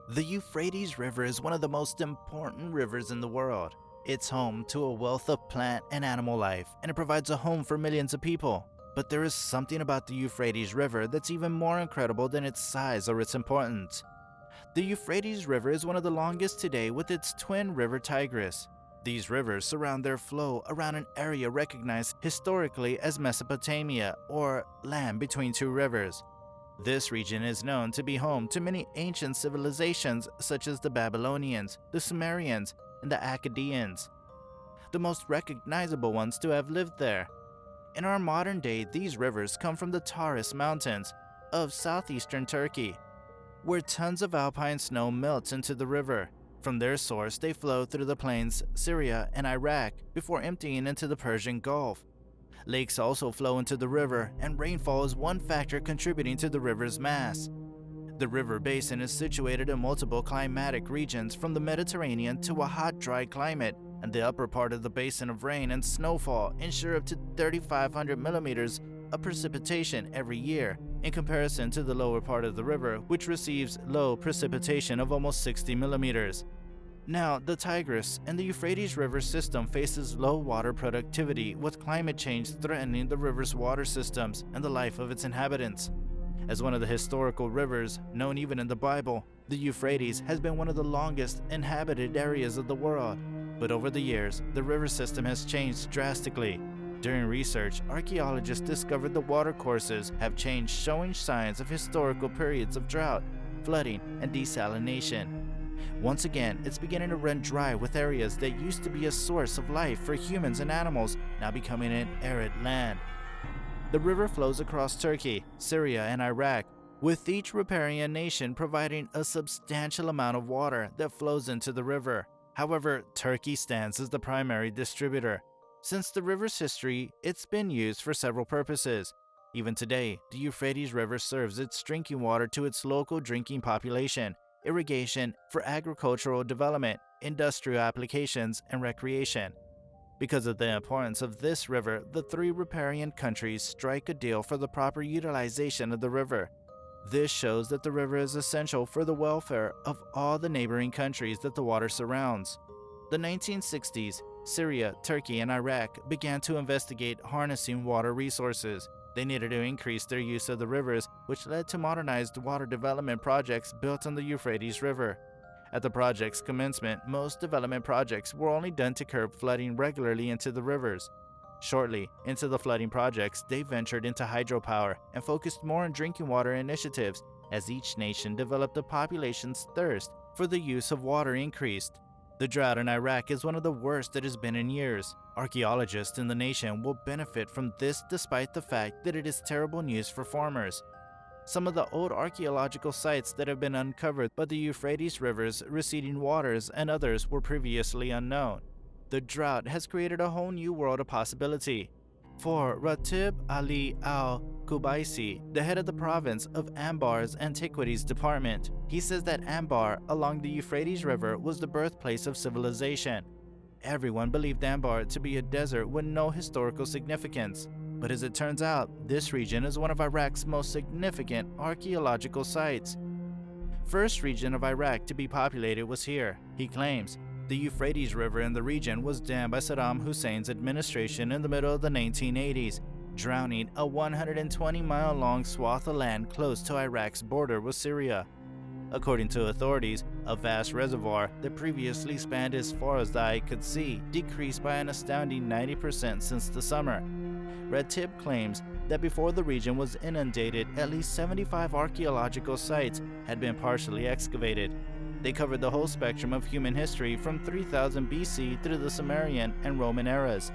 The Euphrates River is one of the most important rivers in the world. It's home to a wealth of plant and animal life, and it provides a home for millions of people. But there is something about the Euphrates River that's even more incredible than its size or its importance. The Euphrates River is one of the longest today with its twin river Tigris. These rivers surround their flow around an area recognized historically as Mesopotamia, or land between two rivers. This region is known to be home to many ancient civilizations such as the Babylonians, the Sumerians, and the Akkadians, the most recognizable ones to have lived there. In our modern day, these rivers come from the Taurus Mountains of southeastern Turkey, where tons of alpine snow melts into the river. From their source, they flow through the plains, Syria, and Iraq before emptying into the Persian Gulf. Lakes also flow into the river, and rainfall is one factor contributing to the river's mass. The river basin is situated in multiple climatic regions from the Mediterranean to a hot, dry climate, and the upper part of the basin of rain and snowfall ensure up to 3,500 millimeters of precipitation every year, in comparison to the lower part of the river, which receives low precipitation of almost 60 millimeters. Now, the Tigris and the Euphrates River system faces low water productivity, with climate change threatening the river's water systems and the life of its inhabitants. As one of the historical rivers, known even in the Bible, the Euphrates has been one of the longest inhabited areas of the world. But over the years, the river system has changed drastically. During research, archaeologists discovered the watercourses have changed, showing signs of historical periods of drought, flooding, and desalination. Once again, it's beginning to run dry, with areas that used to be a source of life for humans and animals now becoming an arid land. The river flows across Turkey, Syria, and Iraq, with each riparian nation providing a substantial amount of water that flows into the river. However, Turkey stands as the primary distributor. Since the river's history, it's been used for several purposes. Even today, the Euphrates River serves its drinking water to its local drinking population, irrigation for agricultural development, industrial applications, and recreation. Because of the importance of this river, the three riparian countries strike a deal for the proper utilization of the river. This shows that the river is essential for the welfare of all the neighboring countries that the water surrounds. The 1960s, Syria, Turkey, and Iraq began to investigate harnessing water resources. They needed to increase their use of the rivers, which led to modernized water development projects built on the Euphrates River. At the project's commencement, most development projects were only done to curb flooding regularly into the rivers. Shortly into the flooding projects, they ventured into hydropower and focused more on drinking water initiatives as each nation developed the population's thirst for the use of water increased. The drought in Iraq is one of the worst it has been in years. Archaeologists in the nation will benefit from this despite the fact that it is terrible news for farmers. Some of the old archaeological sites that have been uncovered by the Euphrates River's receding waters and others were previously unknown. The drought has created a whole new world of possibility. For Ratib Ali al-Kubaisi, the head of the province of Anbar's Antiquities Department, he says that Anbar along the Euphrates River was the birthplace of civilization. Everyone believed Anbar to be a desert with no historical significance. But as it turns out, this region is one of Iraq's most significant archaeological sites. First region of Iraq to be populated was here, he claims. The Euphrates River in the region was dammed by Saddam Hussein's administration in the middle of the 1980s, drowning a 120-mile-long swath of land close to Iraq's border with Syria. According to authorities, a vast reservoir that previously spanned as far as the eye could see decreased by an astounding 90% since the summer. Ratib claims that before the region was inundated, at least 75 archaeological sites had been partially excavated. They covered the whole spectrum of human history from 3000 BC through the Sumerian and Roman eras.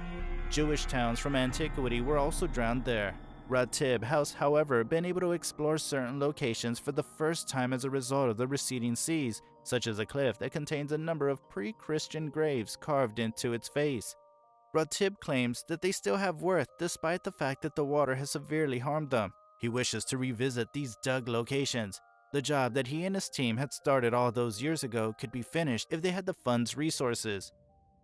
Jewish towns from antiquity were also drowned there. Ratib has, however, been able to explore certain locations for the first time as a result of the receding seas, such as a cliff that contains a number of pre-Christian graves carved into its face. Ratib claims that they still have worth despite the fact that the water has severely harmed them. He wishes to revisit these dug locations. The job that he and his team had started all those years ago could be finished if they had the funds resources.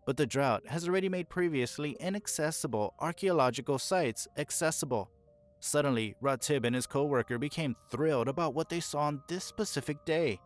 But the drought has already made previously inaccessible archaeological sites accessible. Suddenly, Ratib and his co-worker became thrilled about what they saw on this specific day.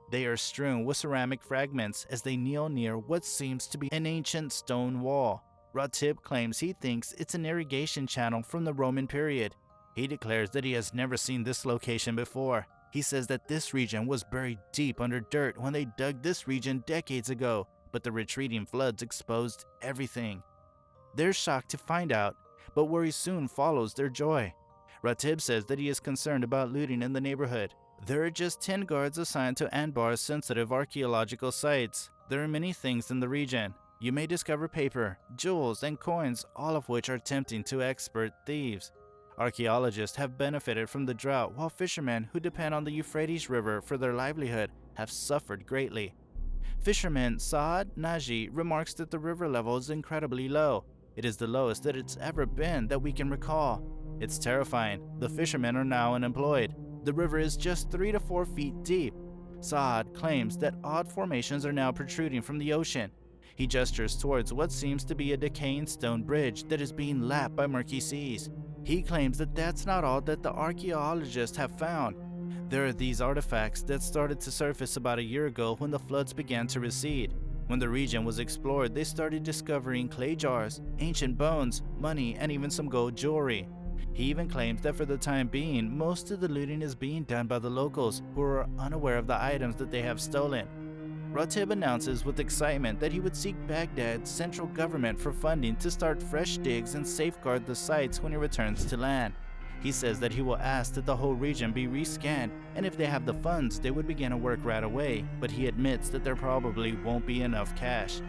They are strewn with ceramic fragments as they kneel near what seems to be an ancient stone wall. Ratib claims he thinks it's an irrigation channel from the Roman period. He declares that he has never seen this location before. He says that this region was buried deep under dirt when they dug this region decades ago, but the retreating floods exposed everything. They're shocked to find out, but worry soon follows their joy. Ratib says that he is concerned about looting in the neighborhood. There are just 10 guards assigned to Anbar's sensitive archaeological sites. There are many things in the region. You may discover paper, jewels, and coins, all of which are tempting to expert thieves. Archaeologists have benefited from the drought, while fishermen who depend on the Euphrates River for their livelihood have suffered greatly. Fisherman Saad Naji remarks that the river level is incredibly low. It is the lowest that it's ever been that we can recall. It's terrifying. The fishermen are now unemployed. The river is just 3 to 4 feet deep. Saad claims that odd formations are now protruding from the ocean. He gestures towards what seems to be a decaying stone bridge that is being lapped by murky seas. He claims that that's not all that the archaeologists have found. There are these artifacts that started to surface about a year ago when the floods began to recede. When the region was explored, they started discovering clay jars, ancient bones, money, and even some gold jewelry. He even claims that for the time being, most of the looting is being done by the locals who are unaware of the items that they have stolen. Ratib announces with excitement that he would seek Baghdad's central government for funding to start fresh digs and safeguard the sites when he returns to land. He says that he will ask that the whole region be rescanned, and if they have the funds, they would begin to work right away, but he admits that there probably won't be enough cash.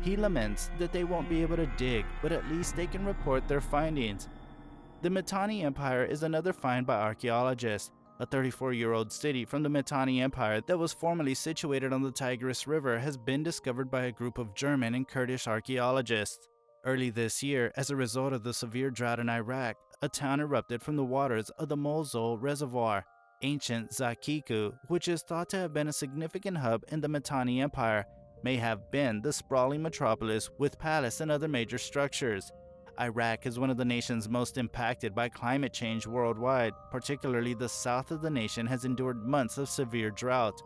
He laments that they won't be able to dig, but at least they can report their findings. The Mitanni Empire is another find by archaeologists. A 34-year-old city from the Mitanni Empire that was formerly situated on the Tigris River has been discovered by a group of German and Kurdish archaeologists. Early this year, as a result of the severe drought in Iraq, a town erupted from the waters of the Mosul Reservoir. Ancient Zakiku, which is thought to have been a significant hub in the Mitanni Empire, may have been the sprawling metropolis with palace and other major structures. Iraq is one of the nations most impacted by climate change worldwide. Particularly the south of the nation has endured months of severe drought.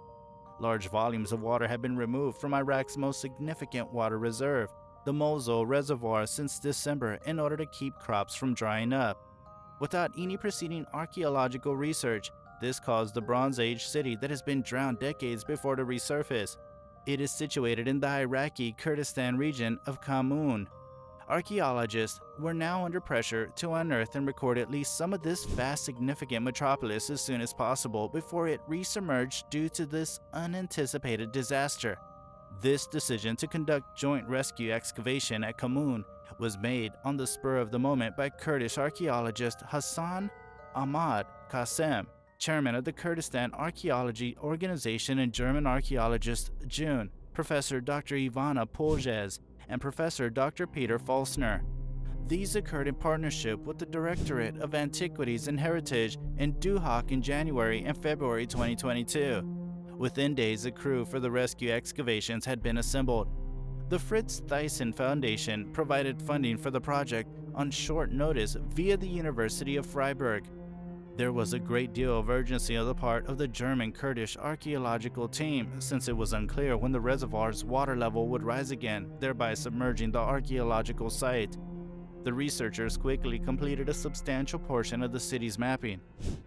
Large volumes of water have been removed from Iraq's most significant water reserve, the Mosul Reservoir, since December in order to keep crops from drying up. Without any preceding archaeological research, this caused the Bronze Age city that has been drowned decades before to resurface. It is situated in the Iraqi Kurdistan region of Kamun. Archaeologists were now under pressure to unearth and record at least some of this vast, significant metropolis as soon as possible before it resubmerged due to this unanticipated disaster. This decision to conduct joint rescue excavation at Kamun was made on the spur of the moment by Kurdish archaeologist Hassan Ahmad Qasem, chairman of the Kurdistan Archaeology Organization, and German archaeologist June, Professor Dr. Ivana Poljes, and Professor Dr. Peter Falsner. These occurred in partnership with the Directorate of Antiquities and Heritage in Duhok in January and February 2022. Within days, a crew for the rescue excavations had been assembled. The Fritz Thyssen Foundation provided funding for the project on short notice via the University of Freiburg. There was a great deal of urgency on the part of the German-Kurdish archaeological team, since it was unclear when the reservoir's water level would rise again, thereby submerging the archaeological site. The researchers quickly completed a substantial portion of the city's mapping.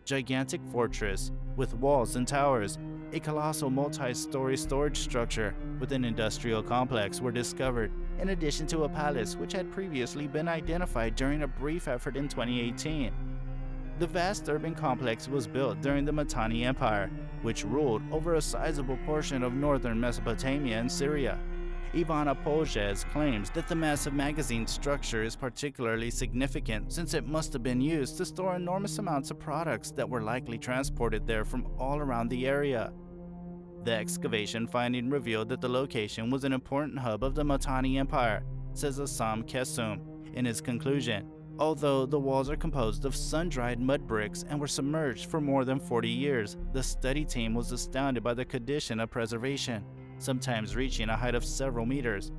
Gigantic fortress with walls and towers, a colossal multi-story storage structure with an industrial complex were discovered, in addition to a palace which had previously been identified during a brief effort in 2018. The vast urban complex was built during the Mitanni Empire, which ruled over a sizable portion of northern Mesopotamia and Syria. Ivana Poljes claims that the massive magazine structure is particularly significant since it must have been used to store enormous amounts of products that were likely transported there from all around the area. The excavation finding revealed that the location was an important hub of the Mitanni Empire, says Assam Kesum in his conclusion. Although the walls are composed of sun-dried mud bricks and were submerged for more than 40 years, the study team was astounded by the condition of preservation, sometimes reaching a height of several meters.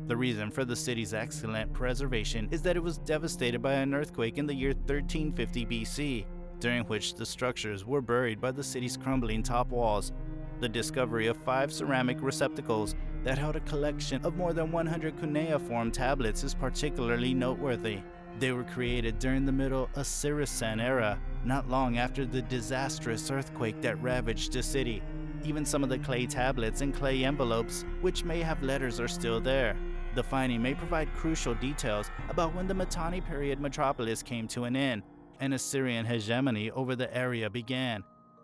The reason for the city's excellent preservation is that it was devastated by an earthquake in the year 1350 BC, during which the structures were buried by the city's crumbling top walls. The discovery of 5 ceramic receptacles that held a collection of more than 100 cuneiform tablets is particularly noteworthy. They were created during the Middle Assyrian era, not long after the disastrous earthquake that ravaged the city. Even some of the clay tablets and clay envelopes, which may have letters, are still there. The finding may provide crucial details about when the Mitanni period metropolis came to an end and Assyrian hegemony over the area began.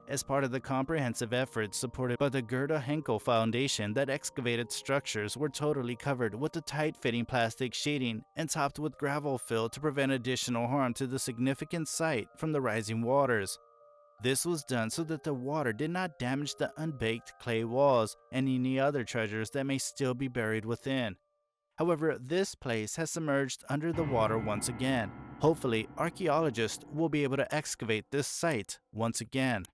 As part of the comprehensive efforts supported by the Gerda Henkel Foundation, that excavated structures were totally covered with a tight-fitting plastic sheeting and topped with gravel fill to prevent additional harm to the significant site from the rising waters. This was done so that the water did not damage the unbaked clay walls and any other treasures that may still be buried within. However, this place has submerged under the water once again. Hopefully, archaeologists will be able to excavate this site once again.